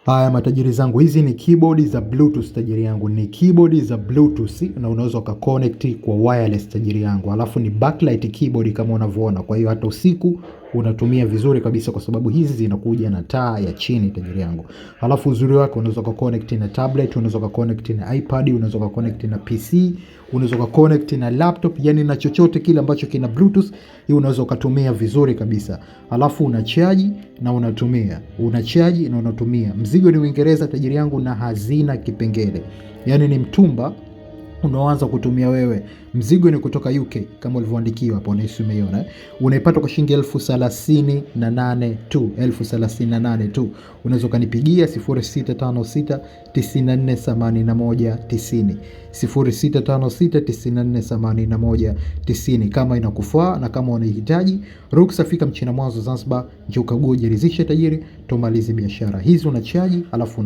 Haya matajiri zangu, hizi ni keyboard za Bluetooth tajiri yangu. Ni keyboard za Bluetooth na unaweza ukaconnect kwa wireless tajiri yangu. Alafu ni backlight keyboard kama unavyoona. Kwa hiyo hata usiku unatumia vizuri kabisa kwa sababu hizi zinakuja na taa ya chini tajiri yangu. Alafu uzuri wake unaweza ukaconnect na tablet, unaweza ukaconnect na iPad, unaweza ukaconnect na PC, unaweza ukaconnect na laptop, yani na chochote kile ambacho kina Bluetooth, hii unaweza ukatumia vizuri kabisa. Alafu unachaji na unatumia. Unachaji na unatumia. Mzigo ni Uingereza tajiri yangu na hazina kipengele. Yani ni mtumba unaanza kutumia wewe. Mzigo ni kutoka UK kama ulivyoandikiwa hapo umeiona. Unaipata kwa shilingi 38,000 tu, 38,000 tu. Unaweza kanipigia 0656 9481 90, 0656 9481 90 kama inakufaa na kama unahitaji. Ruksa fika Mchina Mwanzo Zanzibar, njoo ukague ujiridhishe tajiri, tumalize biashara. Hizi unachaji alafu